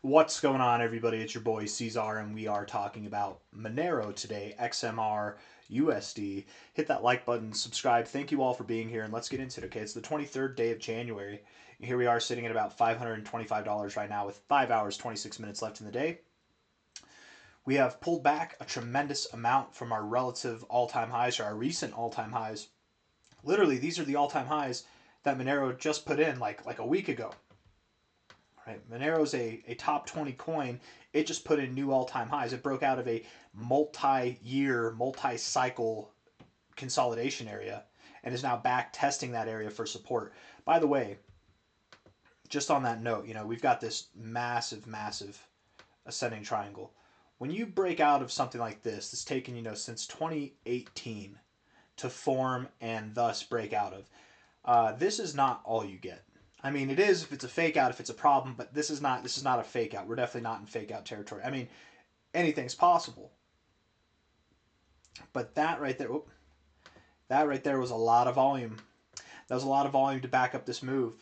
What's going on, everybody? It's your boy C-Zar, and we are talking about Monero today, XMR, USD. Hit that like button, subscribe. Thank you all for being here, and let's get into it. Okay, it's the 23rd day of January. Here we are sitting at about $525 right now with 5 hours, 26 minutes left in the day. We have pulled back a tremendous amount from our relative all-time highs, or our recent all-time highs. Literally, these are the all-time highs that Monero just put in like a week ago. Right, Monero's a top 20 coin. It just put in new all-time highs. It broke out of a multi-year, multi-cycle consolidation area and is now back testing that area for support. By the way, just on that note, we've got this massive, massive ascending triangle. When you break out of something like this, it's taken, since 2018 to form and thus break out of. This is not all you get. I mean, it is if it's a fake out, if it's a problem, but this is not a fake out. We're definitely not in fake out territory. I mean, anything's possible. But that right there was a lot of volume. That was a lot of volume to back up this move.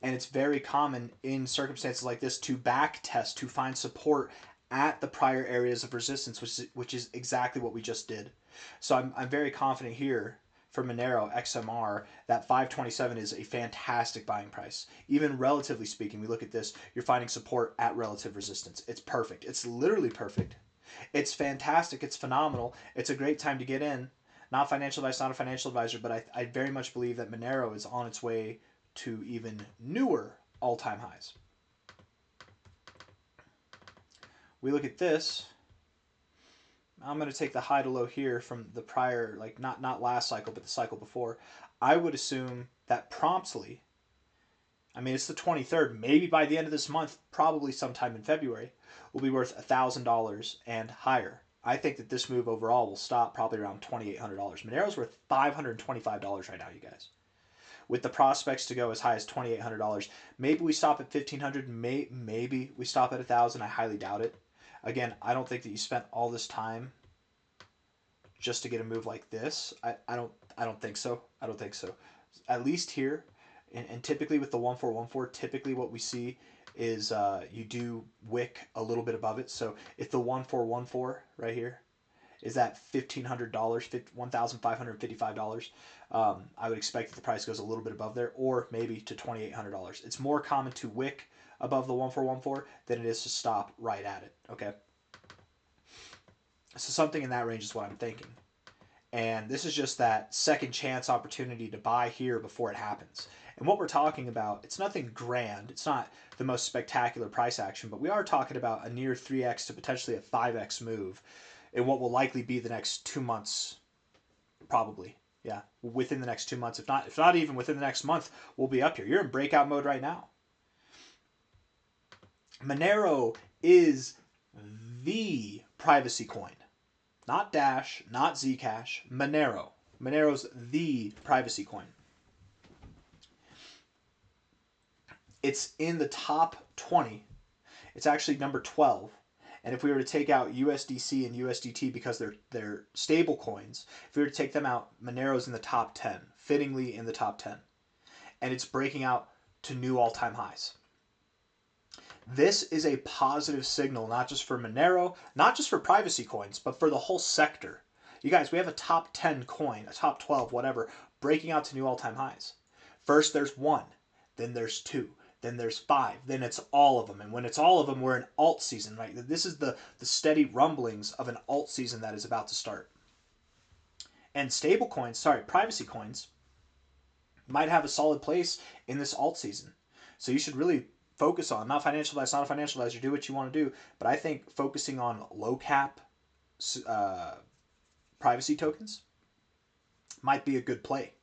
And it's very common in circumstances like this to back test, to find support at the prior areas of resistance, which is exactly what we just did. So I'm very confident here for Monero XMR that 527 is a fantastic buying price. Even relatively speaking, we look at this, you're finding support at relative resistance. It's perfect. It's literally perfect. It's fantastic. It's phenomenal. It's a great time to get in. Not financial advice, not a financial advisor, but I very much believe that Monero is on its way to even newer all-time highs. We look at this. I'm going to take the high to low here from the prior, like not last cycle, but the cycle before. I would assume that promptly, I mean, it's the 23rd, maybe by the end of this month, probably sometime in February, will be worth $1,000 and higher. I think that this move overall will stop probably around $2,800. Monero's worth $525 right now, you guys. With the prospects to go as high as $2,800. Maybe we stop at $1,500, maybe we stop at $1,000. I highly doubt it. Again, I don't think that you spent all this time just to get a move like this. I don't think so. I don't think so. At least here, and typically with the 1414, typically what we see is you do wick a little bit above it. So if the 1414 right here is at $1,500, $1,555, I would expect that the price goes a little bit above there, or maybe to $2,800. It's more common to wick above the 1414 than it is to stop right at it. Okay, so something in that range is what I'm thinking, and this is just that second chance opportunity to buy here before it happens. And what we're talking about, it's nothing grand. It's not the most spectacular price action, but we are talking about a near 3x to potentially a 5x move in what will likely be the next 2 months, probably. Yeah, within the next 2 months, if not even within the next month, we'll be up here. You're in breakout mode right now. Monero is the privacy coin. Not Dash, not Zcash, Monero. Monero's the privacy coin. It's in the top 20. It's actually number 12. And if we were to take out USDC and USDT because they're stable coins, if we were to take them out, Monero's in the top 10, fittingly in the top 10. And it's breaking out to new all-time highs. This is a positive signal, not just for Monero, not just for privacy coins, but for the whole sector. You guys, we have a top 10 coin, a top 12, whatever, breaking out to new all-time highs. First there's 1, then there's 2, then there's 5, then it's all of them. And when it's all of them, we're in alt season, right? This is the steady rumblings of an alt season that is about to start. And stable coins, privacy coins, might have a solid place in this alt season. So you should really focus on, not financial advice, not a financial advisor, do what you want to do, but I think focusing on low cap privacy tokens might be a good play.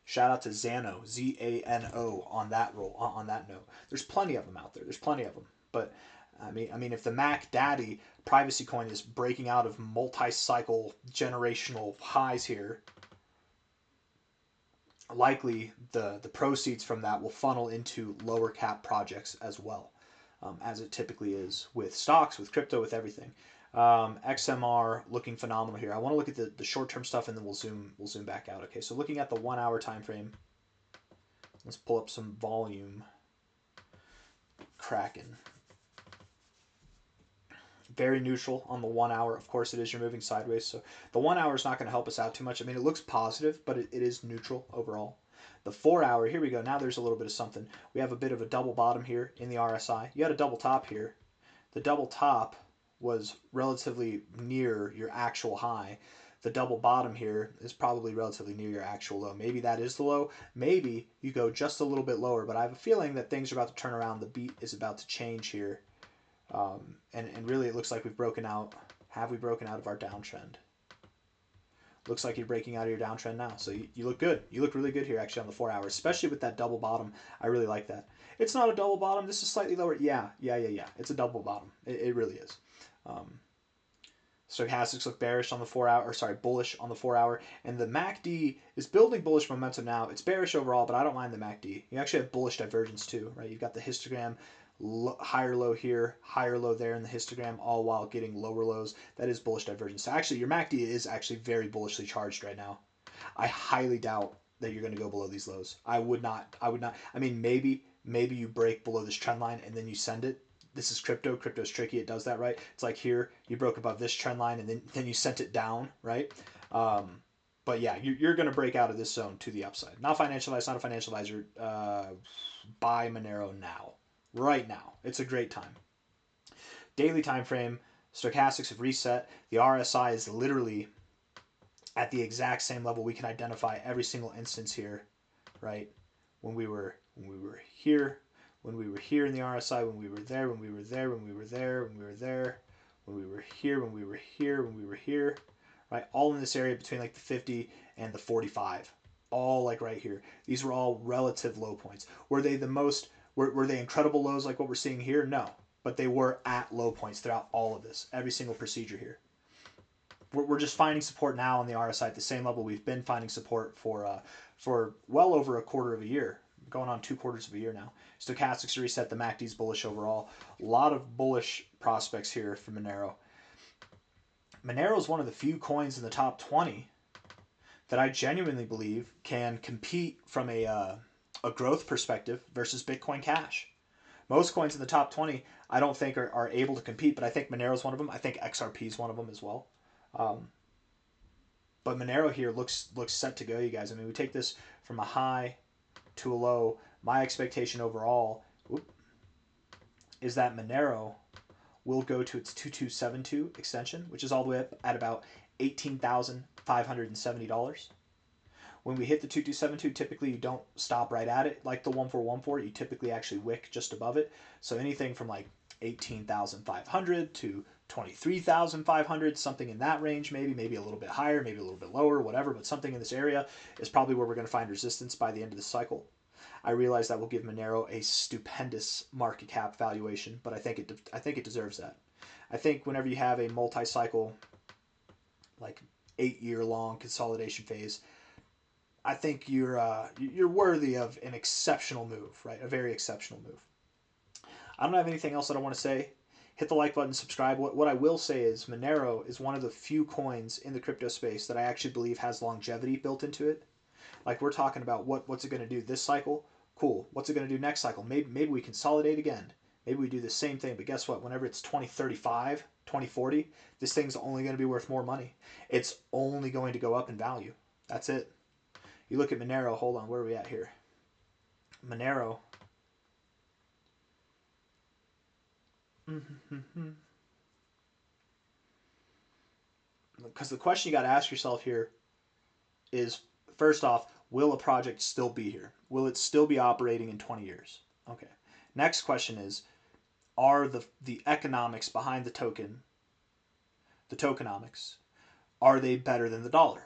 Shout out to Zano, Z-A-N-O, on that note. There's plenty of them out there. There's plenty of them. But I mean, if the Mac Daddy privacy coin is breaking out of multi-cycle generational highs here, likely the proceeds from that will funnel into lower cap projects as well, as it typically is with stocks, with crypto, with everything. XMR looking phenomenal here. I want to look at the short-term stuff and then we'll zoom back out. Okay, so looking at the 1 hour time frame, let's pull up some volume. Kraken. very neutral on the 1 hour. Of course, it is. You're moving sideways, so the 1 hour is not going to help us out too much. I mean, it looks positive, but it is neutral overall. The 4 hour, here we go. Now there's a little bit of something. We have a bit of a double bottom here in the RSI. You had a double top here. The double top was relatively near your actual high. The double bottom here is probably relatively near your actual low. Maybe that is the low. Maybe you go just a little bit lower, but I have a feeling that things are about to turn around. The beat is about to change here. And really it looks like we've broken out. Have we broken out of our downtrend? Looks like you're breaking out of your downtrend now. So you look good. You look really good here actually on the 4 hours, especially with that double bottom. I really like that. It's not a double bottom. This is slightly lower. Yeah. It's a double bottom. It really is. Stochastics look bearish on the 4 hour, or sorry, bullish on the 4 hour. And the MACD is building bullish momentum now. It's bearish overall, but I don't mind the MACD. You actually have bullish divergence too, right? You've got the histogram, higher low here, higher low there in the histogram, all while getting lower lows. That is bullish divergence. So actually, your MACD is actually very bullishly charged right now. I highly doubt that you're going to go below these lows. I would not. I mean, maybe you break below this trend line and then you send it. This is crypto. Crypto's tricky. It does that, right? It's like here, you broke above this trend line and then you sent it down, right? But yeah, you're going to break out of this zone to the upside. Not financial advice, not a financial advisor. Buy Monero now. Right now. It's a great time. Daily time frame, stochastics have reset. The RSI is literally at the exact same level. We can identify every single instance here, right? When we were here, when we were here in the RSI, when we were there, when we were there, when we were there, when we were there, when we were here, when we were here, when we were here, right? All in this area between like the 50 and the 45. All like right here. These were all relative low points. Were they the most, were they incredible lows like what we're seeing here? No. But they were at low points throughout all of this. Every single procedure here. We're just finding support now on the RSI at the same level we've been finding support for well over a quarter of a year. Going on 2 quarters of a year now. Stochastics reset. The MACD's bullish overall. A lot of bullish prospects here for Monero. Monero is one of the few coins in the top 20 that I genuinely believe can compete from a growth perspective versus Bitcoin Cash. Most coins in the top 20 I don't think are able to compete, but I think Monero is one of them. I think XRP is one of them as well. But Monero here looks set to go, you guys. I mean, we take this from a high to a low. My expectation overall is that Monero will go to its 2272 extension, which is all the way up at about $18,570. When we hit the 2272, typically you don't stop right at it like the 1414. You typically actually wick just above it. So anything from like 18,500 to 23,500, something in that range, maybe a little bit higher, maybe a little bit lower, whatever, but something in this area is probably where we're going to find resistance by the end of the cycle. I realize that will give Monero a stupendous market cap valuation, but I think it deserves that. I think whenever you have a multi-cycle, like 8-year-long consolidation phase, I think you're worthy of an exceptional move, right? A very exceptional move. I don't have anything else that I want to say. Hit the like button, subscribe. What I will say is Monero is one of the few coins in the crypto space that I actually believe has longevity built into it. Like we're talking about what's it going to do this cycle? Cool. What's it going to do next cycle? Maybe we consolidate again. Maybe we do the same thing. But guess what? Whenever it's 2035, 2040, this thing's only going to be worth more money. It's only going to go up in value. That's it. You look at Monero. Hold on. Where are we at here? Monero. Because the question you got to ask yourself here is, first off, will a project still be here? Will it still be operating in 20 years? Okay. Next question is, are the economics behind the token, the tokenomics, are they better than the dollar?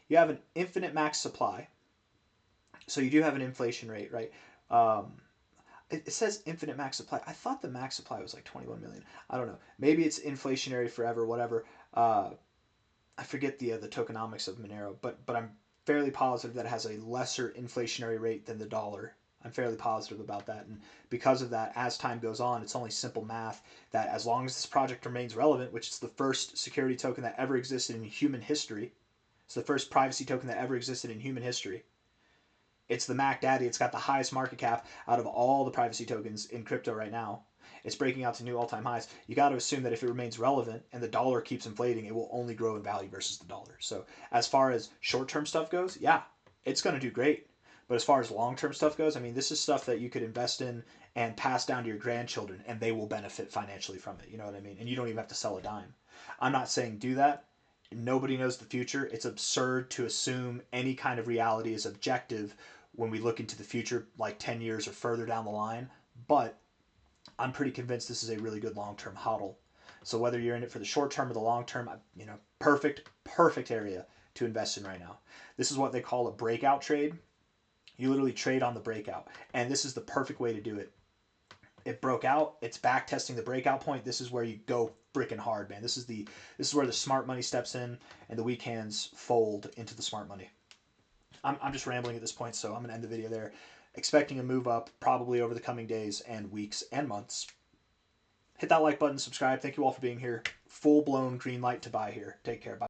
You have an infinite max supply, so you do have an inflation rate, right? It says infinite max supply. I thought the max supply was like 21 million. I don't know. Maybe it's inflationary forever, whatever. I forget the tokenomics of Monero, but I'm fairly positive that it has a lesser inflationary rate than the dollar. I'm fairly positive about that. And because of that, as time goes on, it's only simple math that as long as this project remains relevant, which is the first security token that ever existed in human history, it's the first privacy token that ever existed in human history. It's the Mac Daddy. It's got the highest market cap out of all the privacy tokens in crypto right now. It's breaking out to new all-time highs. You got to assume that if it remains relevant and the dollar keeps inflating, it will only grow in value versus the dollar. So as far as short-term stuff goes, yeah, it's going to do great. But as far as long-term stuff goes, I mean, this is stuff that you could invest in and pass down to your grandchildren, and they will benefit financially from it. You know what I mean? And you don't even have to sell a dime. I'm not saying do that. Nobody knows the future. It's absurd to assume any kind of reality is objective when we look into the future, like 10 years or further down the line. But I'm pretty convinced this is a really good long-term hodl. So whether you're in it for the short term or the long term, perfect area to invest in right now. This is what they call a breakout trade. You literally trade on the breakout, and this is the perfect way to do it. It broke out. It's back testing the breakout point. This is where you go freaking hard, man. This is where the smart money steps in and the weak hands fold into the smart money. I'm just rambling at this point, so I'm gonna end the video there. Expecting a move up probably over the coming days and weeks and months. Hit that like button, subscribe. Thank you all for being here. Full blown green light to buy here. Take care. Bye.